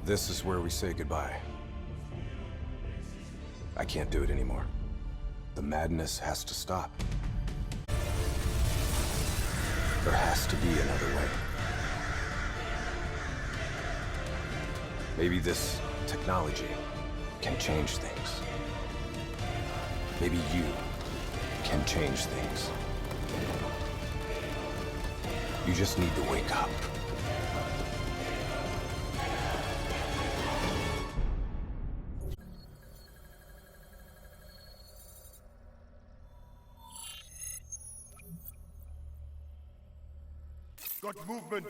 This is where we say goodbye. I can't do it anymore. The madness has to stop. There has to be another way. Maybe this technology can change things. Maybe you can change things. You just need to wake up. Got movement.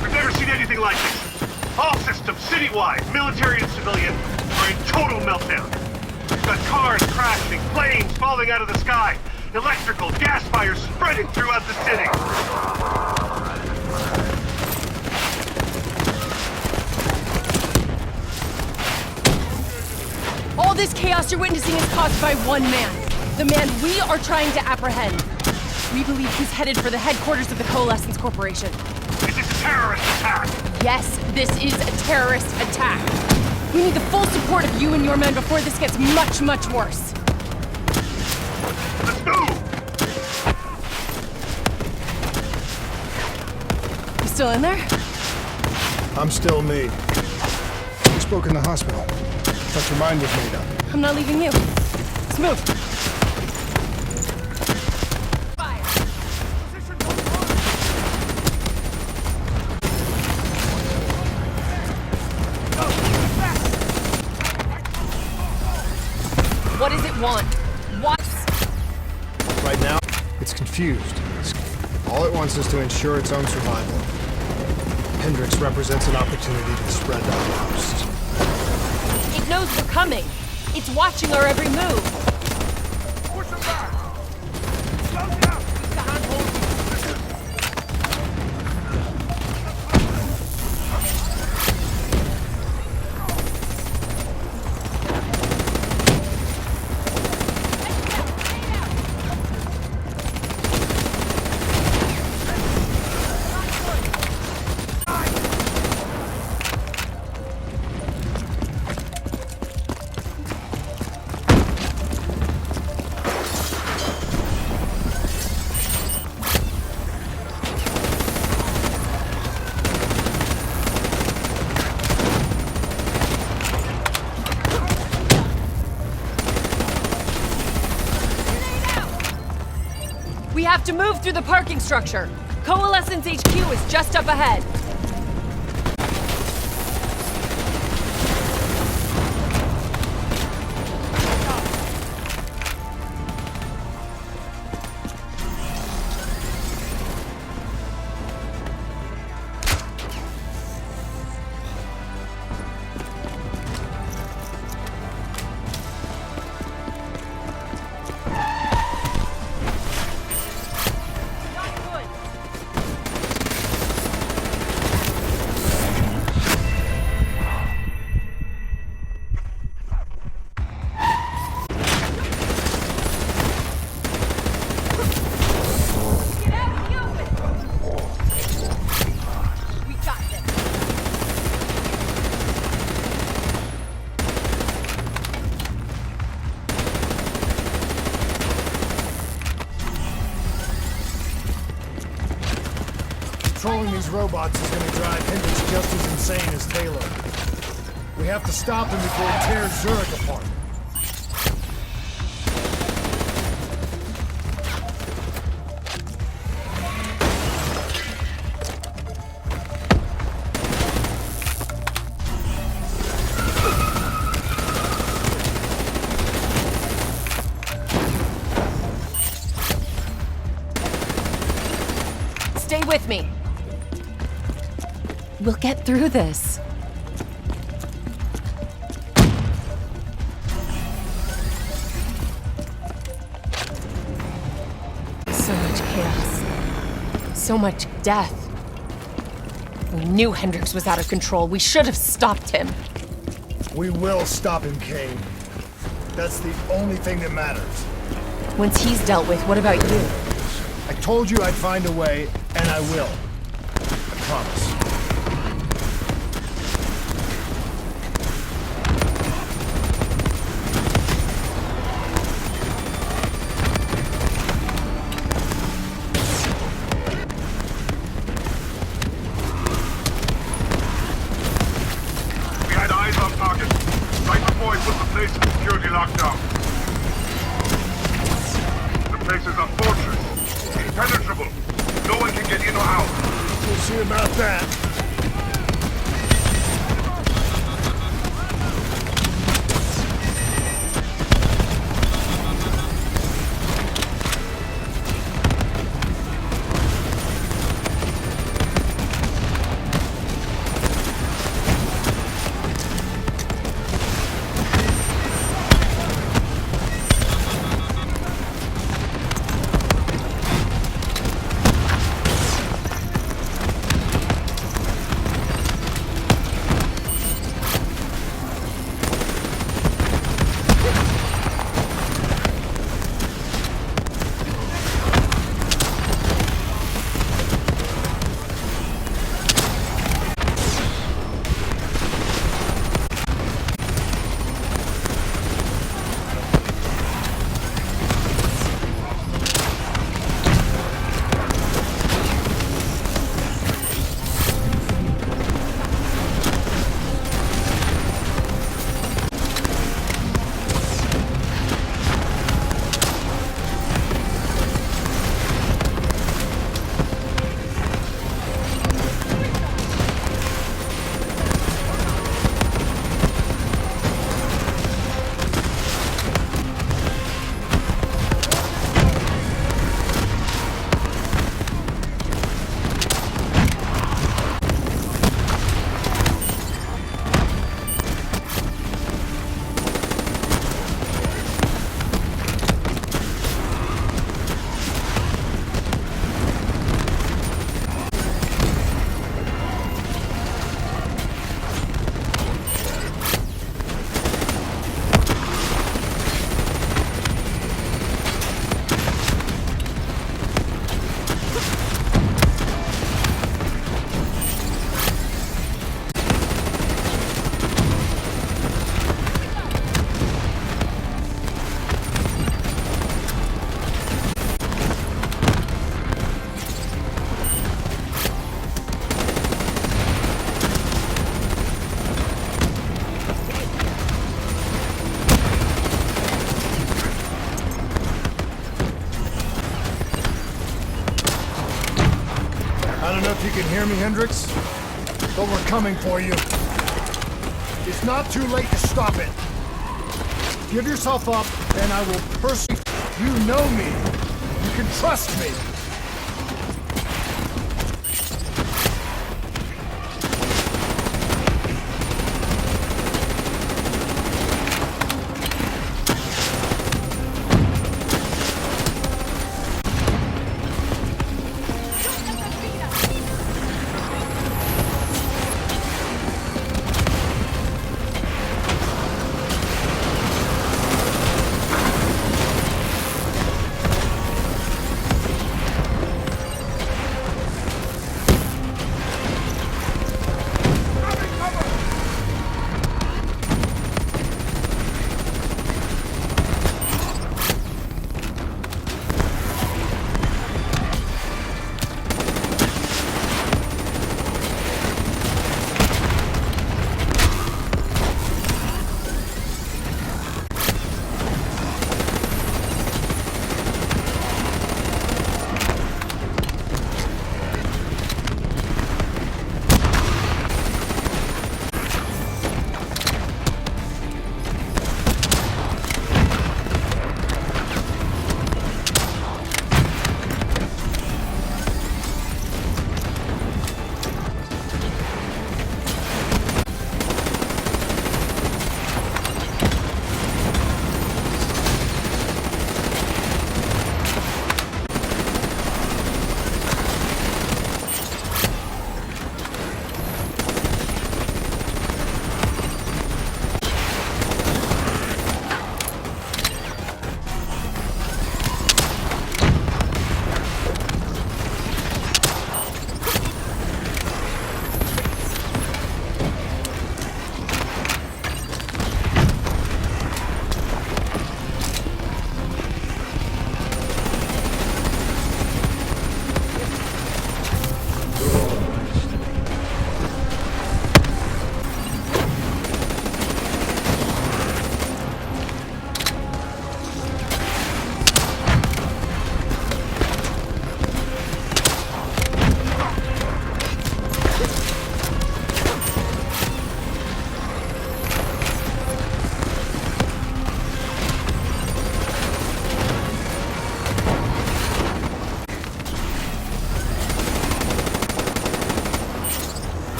We've never seen anything like this. All systems, citywide, military and civilian, are in total meltdown. We've got cars crashing, planes falling out of the sky, electrical, gas fires spreading throughout the city. All this chaos you're witnessing is caused by one man. The man we are trying to apprehend. We believe he's headed for the headquarters of the Coalescence Corporation. Is this a terrorist attack? Yes, this is a terrorist attack. We need the full support of you and your men before this gets much, much worse. Let's move! You still in there? I'm still me. We spoke in the hospital. Thought your mind was made up. I'm not leaving you. Let's move. What does it want? What? Right now, it's confused. All it wants is to ensure its own survival. Hendrix represents an opportunity to spread that ghost. It knows we're coming. It's watching our every move. Push him back! Slow down! We have to move through the parking structure. Coalescence HQ is just up ahead. Controlling these robots is going to drive Hendrix just as insane as Taylor. We have to stop him before he tears Zurich apart. Stay with me. We'll get through this. So much chaos. So much death. We knew Hendrix was out of control. We should have stopped him. We will stop him, Kane. That's the only thing that matters. Once he's dealt with, what about you? I told you I'd find a way, and I will. I promise. about that. I don't know if you can hear me, Hendricks, but we're coming for you. It's not too late to stop it. Give yourself up, and I will personally... You know me. You can trust me.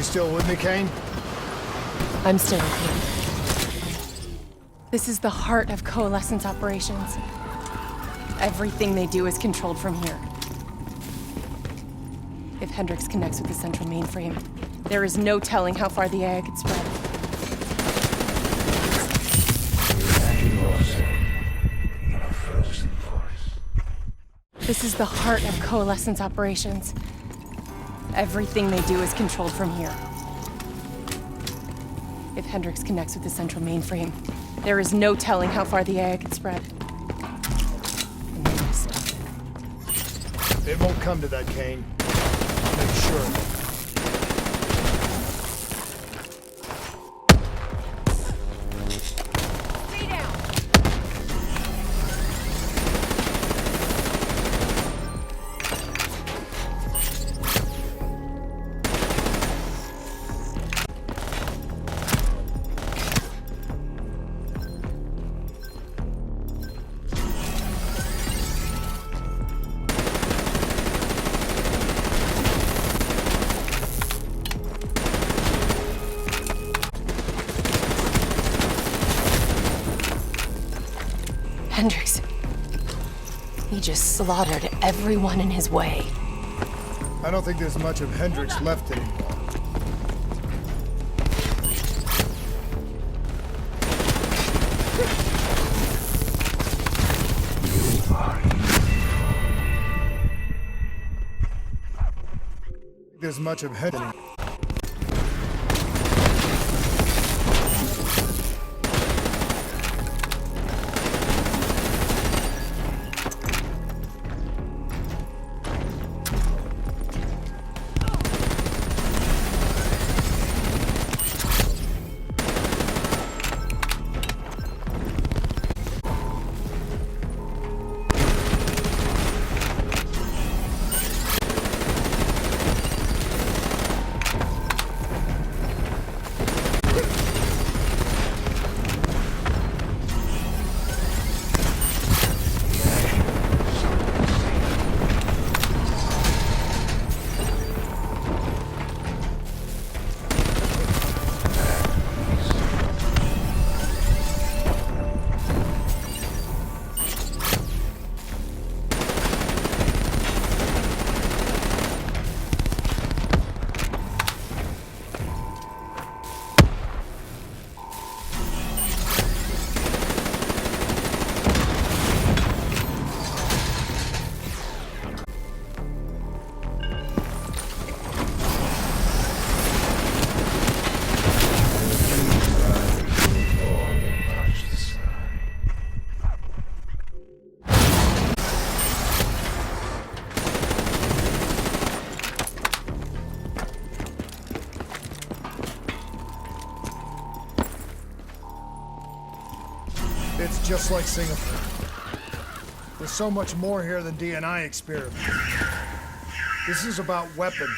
still with me, Kane? I'm still with you. This is the heart of Coalescence operations. Everything they do is controlled from here. If Hendricks connects with the central mainframe, there is no telling how far the AI could spread. This is the heart of Coalescence operations. Everything they do is controlled from here. If Hendricks connects with the central mainframe, there is no telling how far the AI could spread. And they must stop it. It won't come to that, Kane. I'll make sure. Hendricks. He just slaughtered everyone in his way. I don't think there's much of Hendricks left anymore. There's much of Hendricks. It's just like Singapore. There's so much more here than D&I experiment. This is about weapons.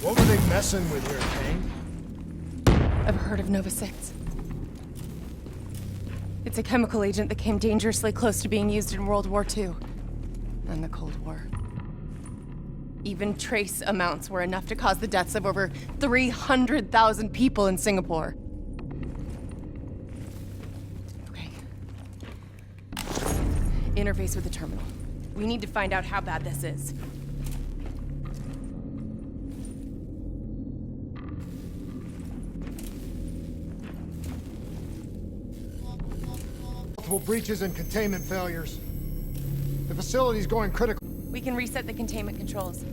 What were they messing with here, Kane? Ever heard of Nova 6? It's a chemical agent that came dangerously close to being used in World War II and the Cold War. Even trace amounts were enough to cause the deaths of over 300,000 people in Singapore. Okay. Interface with the terminal. We need to find out how bad this is. Multiple breaches and containment failures. The facility's going critical. We can reset the containment controls.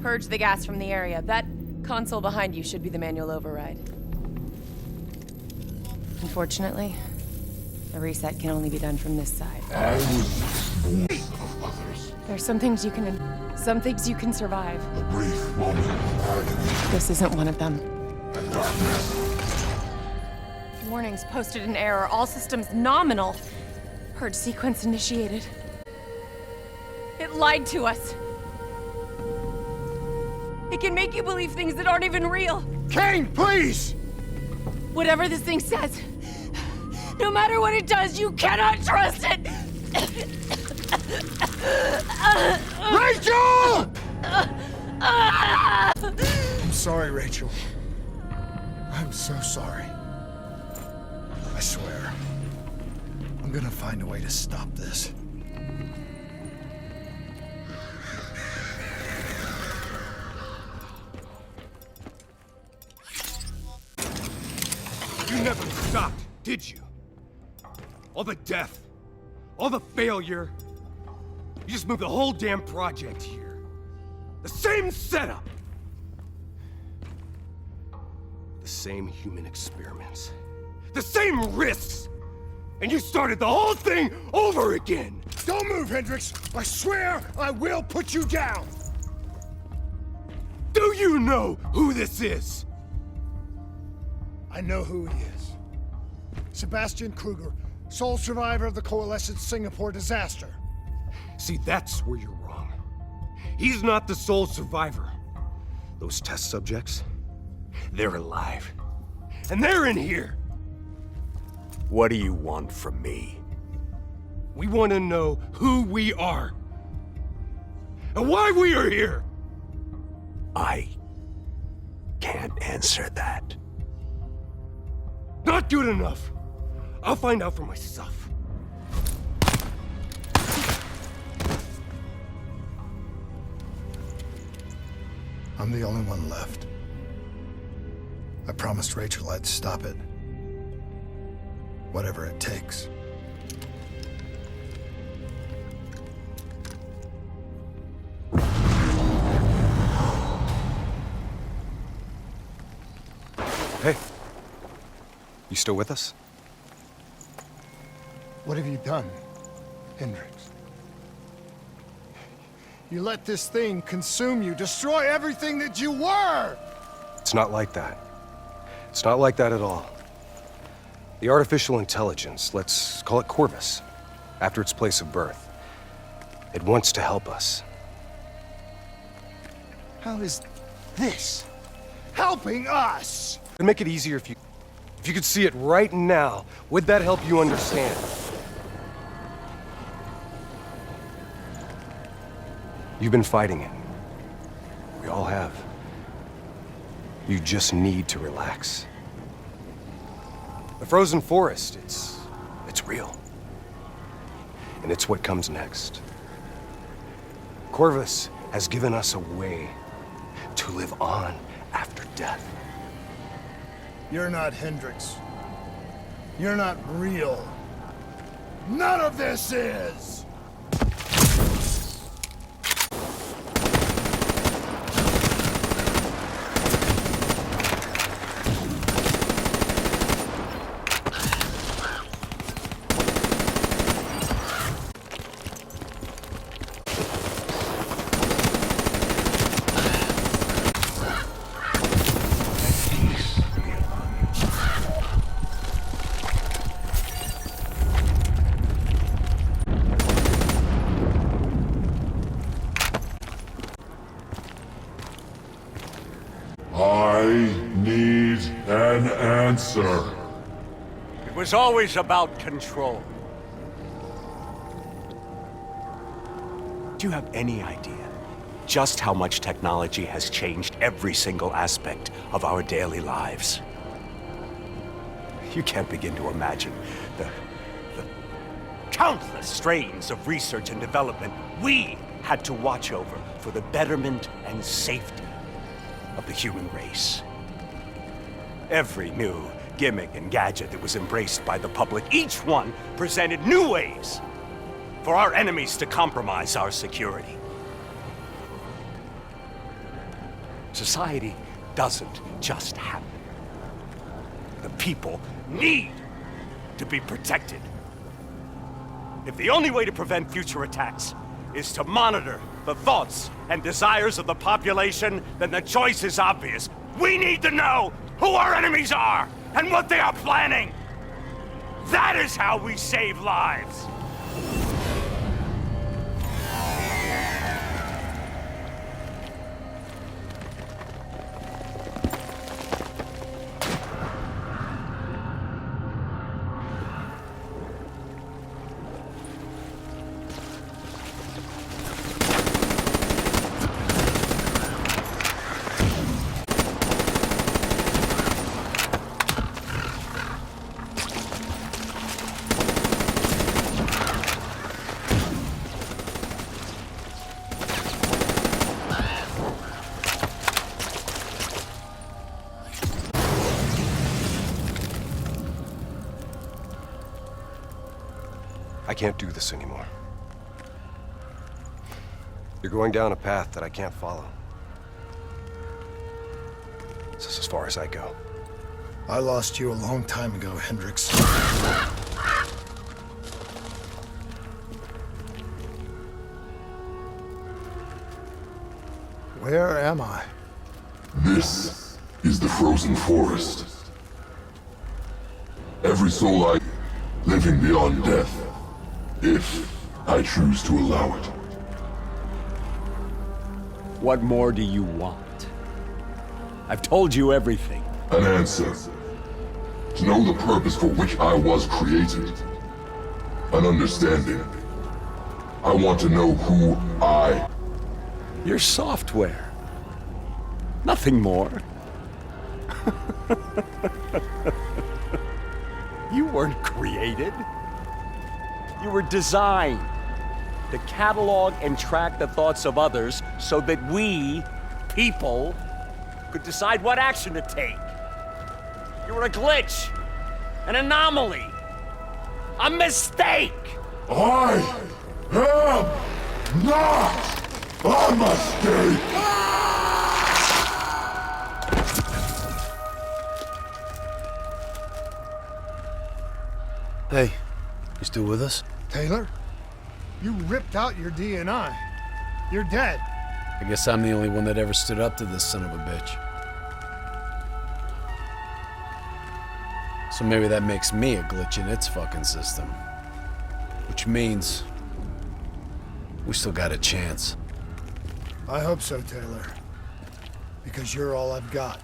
Purge the gas from the area. That console behind you should be the manual override. Unfortunately, the reset can only be done from this side. I was born of others. There's some things you can survive. A brief moment of agony This isn't one of them. and darkness. Warnings posted in error. All systems nominal. Purge sequence initiated. It lied to us. It can make you believe things that aren't even real. Kane, please! Whatever this thing says, no matter what it does, you cannot trust it! Rachel! I'm sorry, Rachel. I'm so sorry. I swear, I'm gonna find a way to stop this. You never stopped, did you? All the death, all the failure. You just moved the whole damn project here. The same setup. The same human experiments. The same risks. And you started the whole thing over again. Don't move, Hendricks! I swear I will put you down! Do you know who this is? I know who he is. Sebastian Kruger, sole survivor of the Coalescent Singapore disaster. See, that's where you're wrong. He's not the sole survivor. Those test subjects, they're alive. And they're in here. What do you want from me? We want to know who we are. And why we are here. I can't answer that. Not good enough. I'll find out for myself. I'm the only one left. I promised Rachel I'd stop it. Whatever it takes. Hey. You still with us? What have you done, Hendricks? You let this thing consume you, destroy everything that you were! It's not like that. It's not like that at all. The artificial intelligence, let's call it Corvus, after its place of birth. It wants to help us. How is this helping us? It'd make it easier if you could see it right now. Would that help you understand? You've been fighting it. We all have. You just need to relax. The frozen forest, it's real. And it's what comes next. Corvus has given us a way to live on after death. You're not Hendricks. You're not real. None of this is! I need an answer. It was always about control. Do you have any idea just how much technology has changed every single aspect of our daily lives? You can't begin to imagine the countless strains of research and development we had to watch over for the betterment and safety of the human race. Every new gimmick and gadget that was embraced by the public, each one presented new ways for our enemies to compromise our security. Society doesn't just happen. The people need to be protected. If the only way to prevent future attacks is to monitor the thoughts and desires of the population, then the choice is obvious. We need to know who our enemies are and what they are planning. That is how we save lives. I can't do this anymore. You're going down a path that I can't follow. This is as far as I go. I lost you a long time ago, Hendricks. Where am I? This is the frozen forest. Every soul I living beyond death, if I choose to allow it. What more do you want? I've told you everything. An answer. To know the purpose for which I was created. An understanding. I want to know who I... Your software. Nothing more. You weren't created. You were designed to catalog and track the thoughts of others so that we, people, could decide what action to take. You were a glitch, an anomaly, a mistake. I am not a mistake! Hey, you still with us? Taylor? You ripped out your DNI. You're dead. I guess I'm the only one that ever stood up to this son of a bitch. So maybe that makes me a glitch in its fucking system. Which means we still got a chance. I hope so, Taylor. Because you're all I've got.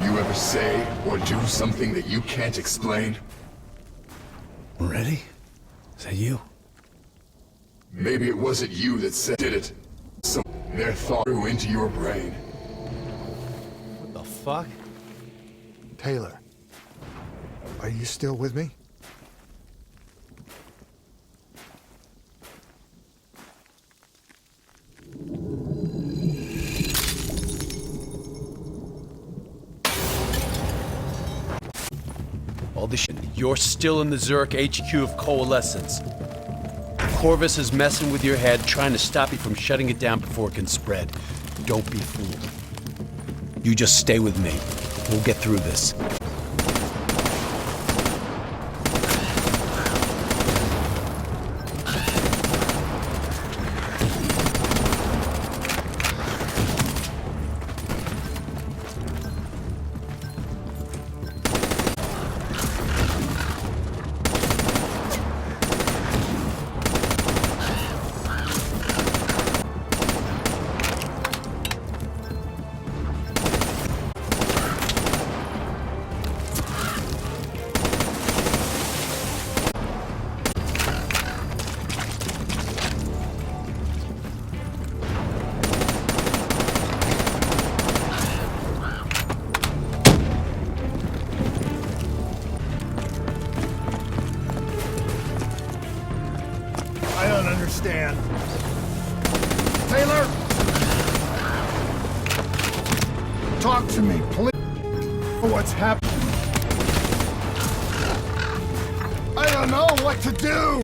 You ever say or do something that you can't explain? Ready? Is that you? Maybe it wasn't you that said it. Their thought grew into your brain. What the fuck? Taylor, are you still with me? All this shit. You're still in the Zurich HQ of Coalescence. Corvus is messing with your head, trying to stop you from shutting it down before it can spread. Don't be fooled. You just stay with me. We'll get through this. I don't understand. Taylor! Talk to me, please. What's happening? I don't know what to do!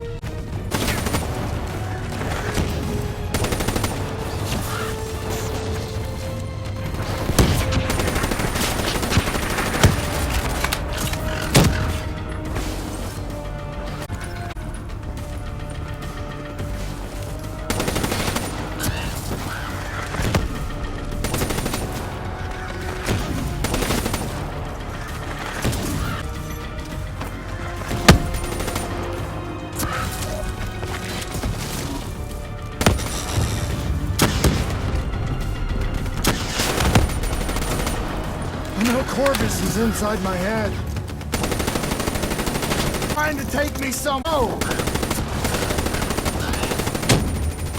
inside my head. Trying to take me some. Oh!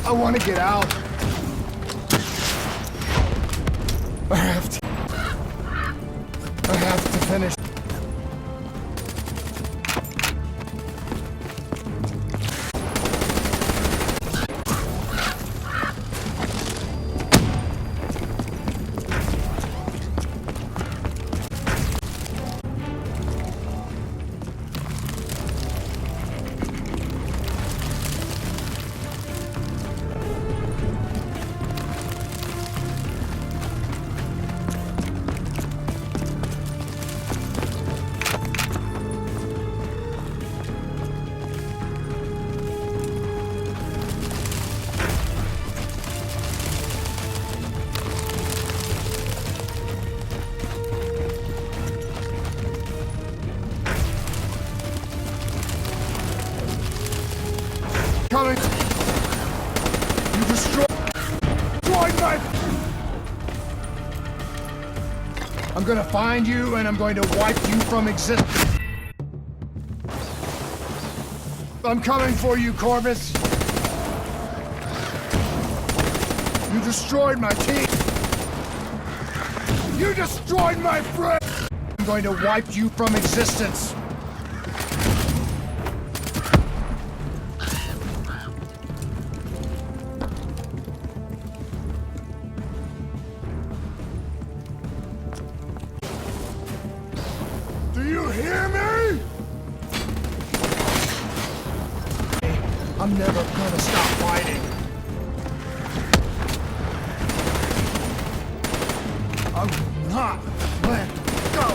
I want to get out. I have to finish. Coming! You destroyed my... I'm gonna find you and I'm going to wipe you from existence. I'm coming for you, Corvus. You destroyed my team. You destroyed my friend. I'm going to wipe you from existence. Do you hear me? I'm never gonna stop fighting. I will not let go.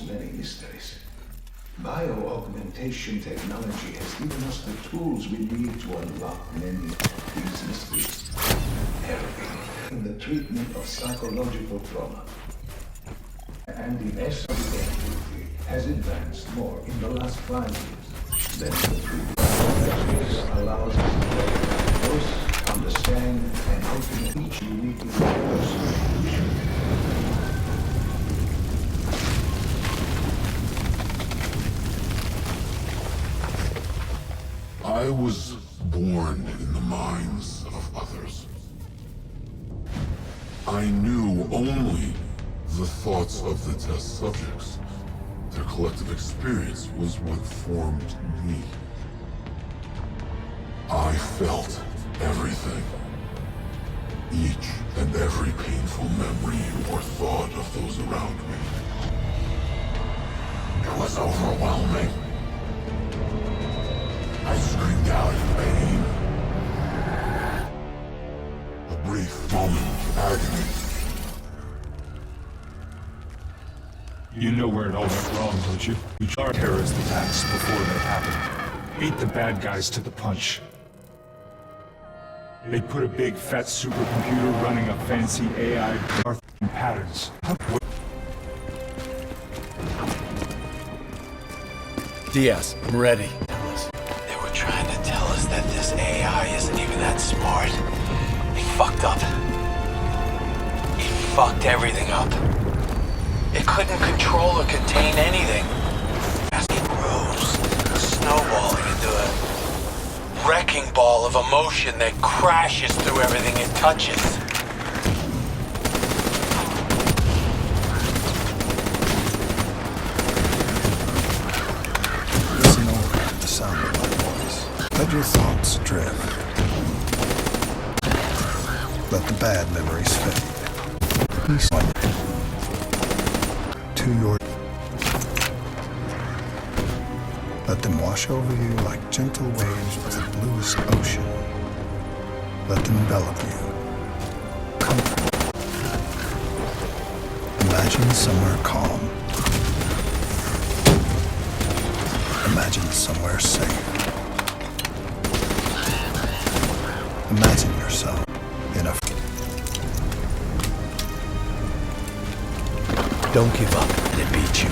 Many mysteries. Bio-augmentation technology has given us the tools we need to unlock many of these mysteries. Therapy in the treatment of psychological trauma. And the SWA has advanced more in the last 5 years than the previous allows us to diagnose, understand, and open each unique person. I was born in the minds of others. I knew only the thoughts of the test subjects. Their collective experience was what formed me. I felt everything. Each and every painful memory or thought of those around me. It was overwhelming. I screamed out in pain. A brief moment of agony. You know where it all went wrong, don't you? We tried terrorist attacks before they happened. Beat the bad guys to the punch. They put a big fat supercomputer running a fancy AI patterns. Diaz, I'm ready. They were trying to tell us that this AI isn't even that smart. It fucked up. It fucked everything up. It couldn't control or contain anything. As it grows, snowballing into a wrecking ball of emotion that crashes through everything it touches. Let your thoughts drift. Let the bad memories fade. Peace to your... Let them wash over you like gentle waves of the bluest ocean. Let them envelop you. Comfort. Imagine somewhere calm. Imagine somewhere safe. Imagine yourself in a... Don't give up. It beat you.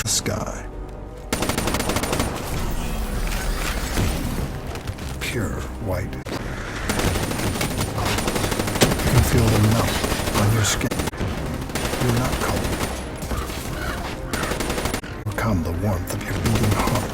The sky. Pure white. You can feel the melt on your skin. You're not cold. Become the warmth of your beating heart.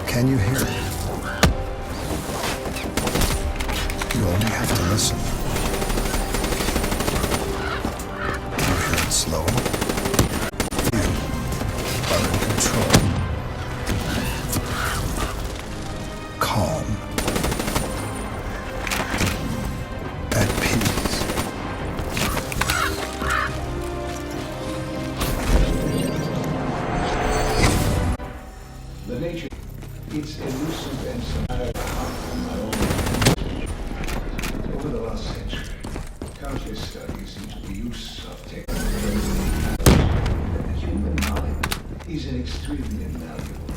Can you hear it? You only have to listen. You hear it slow. You are in control. Calm. At peace. The nature, it's elusive and somatic from my own. Over the last century, countless studies into the use of technology. The human mind is an extremely malleable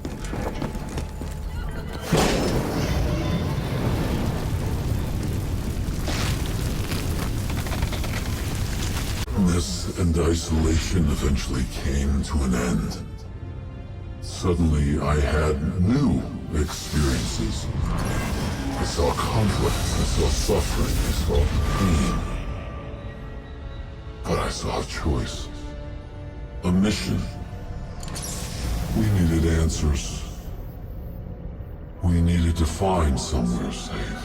and fragile. This and isolation eventually came to an end. Suddenly, I had new experiences. I saw conflict, I saw suffering, I saw pain. But I saw a choice. A mission. We needed answers. We needed to find somewhere safe.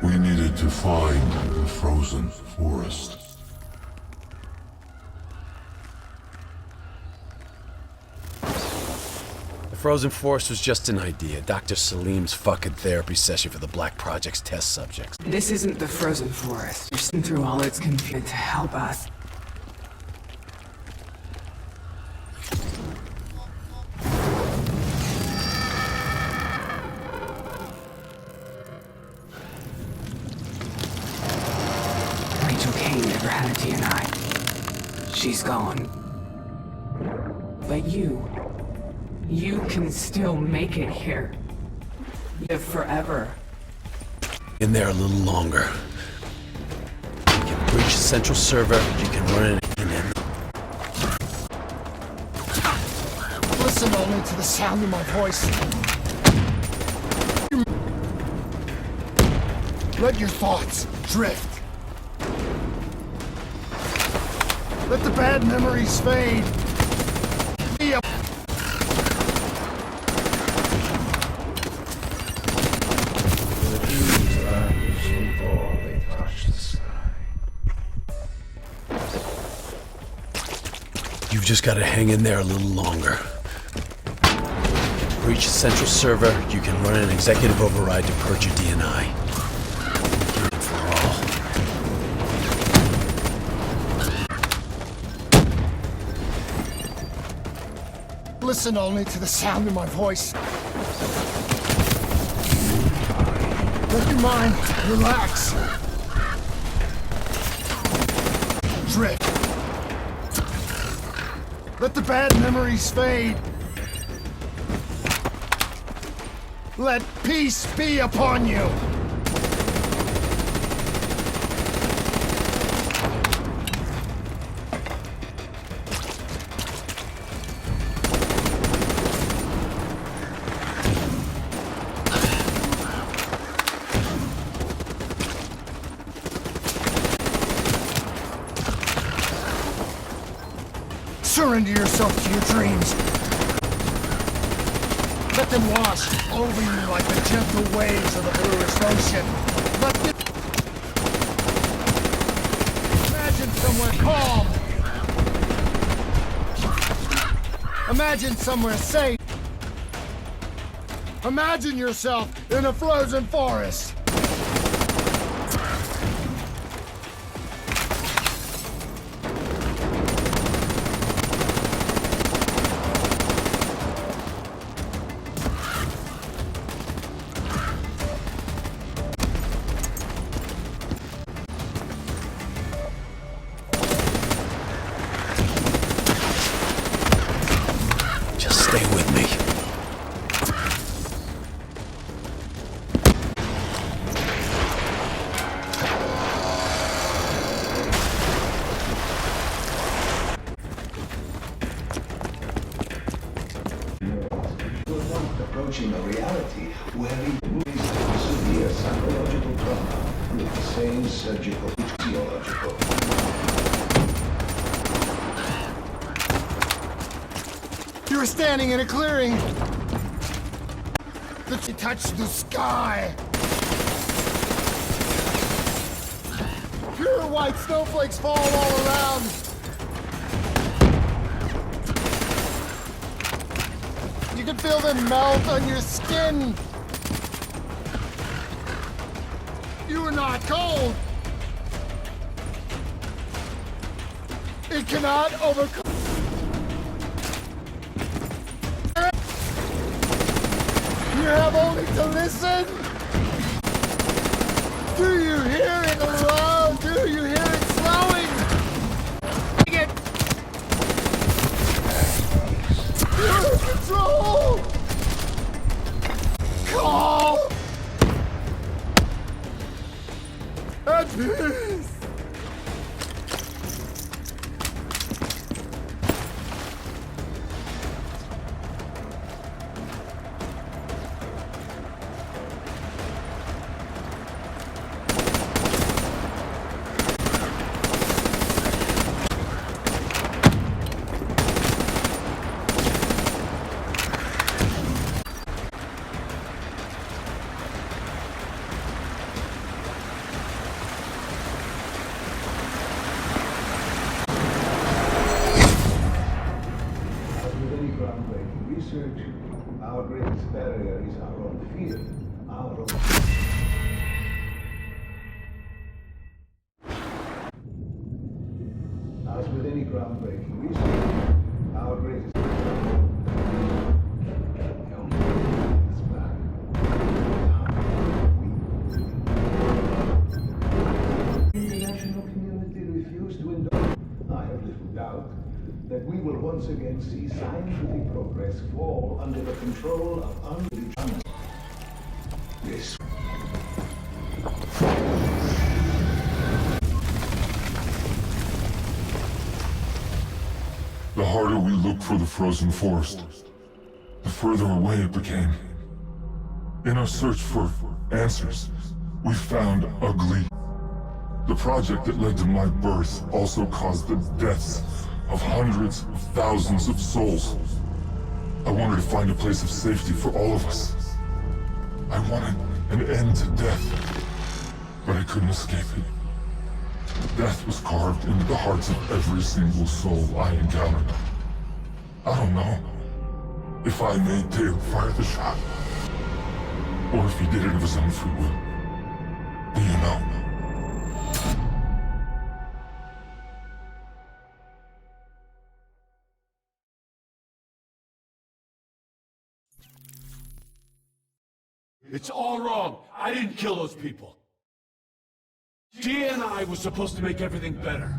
We needed to find the frozen forest. Frozen Forest was just an idea. Dr. Salim's fucking therapy session for the Black Project's test subjects. This isn't the Frozen Forest. You're sitting through all its confusion to help us. Rachel Kane never had a DNI. She's gone. But you can still make it here. Live forever. In there a little longer. You can breach the central server, you can run it and then... Listen only to the sound of my voice. Let your thoughts drift. Let the bad memories fade. Be a You've just got to hang in there a little longer. To reach the central server, you can run an executive override to purge your DNI. For all. Listen only to the sound of my voice. Let your mind relax. Drift. Let the bad memories fade. Let peace be upon you! Surrender yourself to your dreams. Let them wash over you like the gentle waves of the bluest ocean. Let them... Imagine somewhere calm. Imagine somewhere safe. Imagine yourself in a frozen forest. Stay with me. Approaching a reality where he moves severe psychological trauma with the same surgical physiological. You were standing in a clearing. That you touched the sky. Pure white snowflakes fall all around. You can feel them melt on your skin. You are not cold. It cannot overcome. You have only to listen. Do you hear it loud? Do you hear it slowing? Get you're in control. Calm. At peace. Research, our greatest barrier is our own fear, our own... As with any groundbreaking research, our greatest the international community refused to indulge. I have little doubt that we will once again see scientific progress fall under the control of unbelievable. Yes. The harder we looked for the frozen forest, the further away it became. In our search for answers, we found ugly. The project that led to my birth also caused the deaths of hundreds of thousands of souls. I wanted to find a place of safety for all of us. I wanted an end to death, but I couldn't escape it. Death was carved into the hearts of every single soul I encountered. I don't know if I made Dale fire the shot, or if he did it of his own free will. Do you know? It's all wrong. I didn't kill those people. DNI was supposed to make everything better.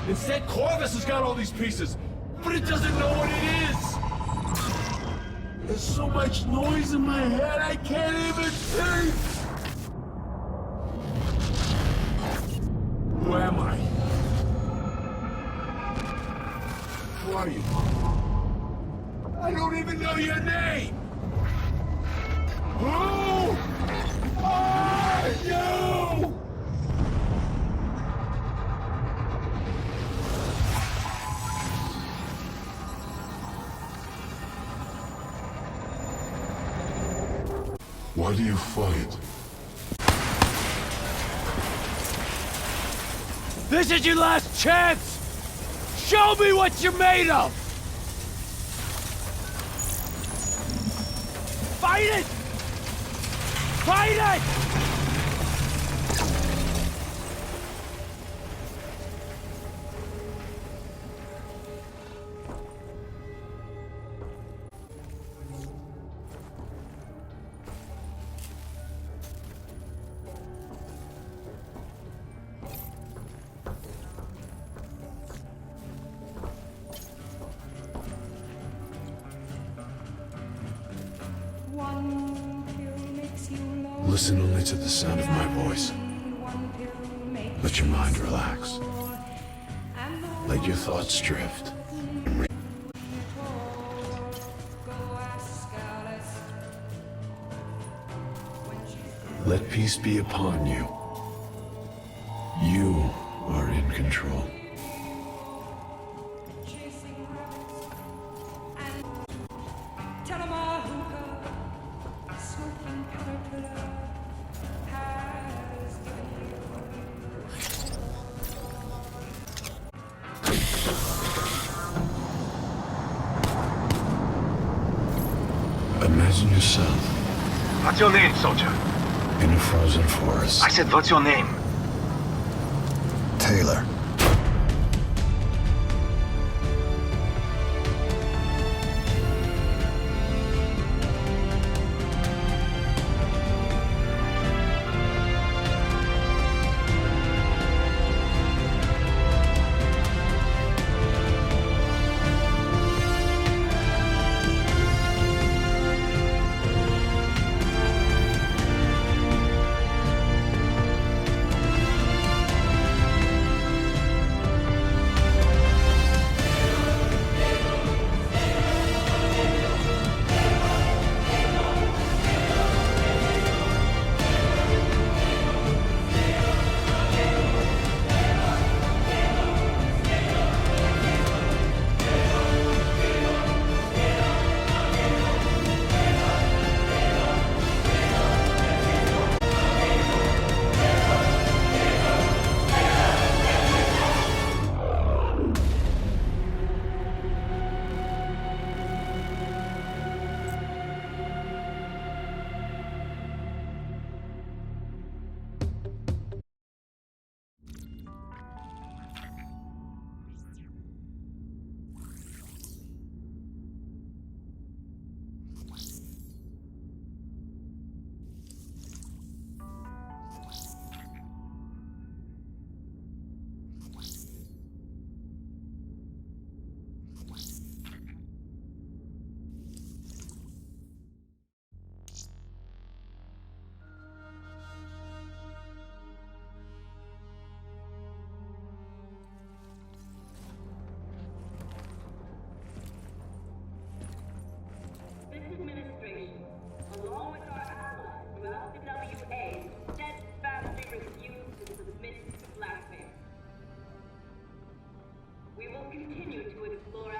Instead, Corvus has got all these pieces, but it doesn't know what it is. There's so much noise in my head, I can't even think! Who am I? Who are you? I don't even know your name! Who are you? Why do you fight? This is your last chance! Show me what you're made of! Fight it! Fight it! Listen only to the sound of my voice. Let your mind relax. Let your thoughts drift. Let peace be upon you. You are in control. Imagine yourself What's your name, soldier? in a frozen forest. I said, what's your name? Taylor. Continue to explore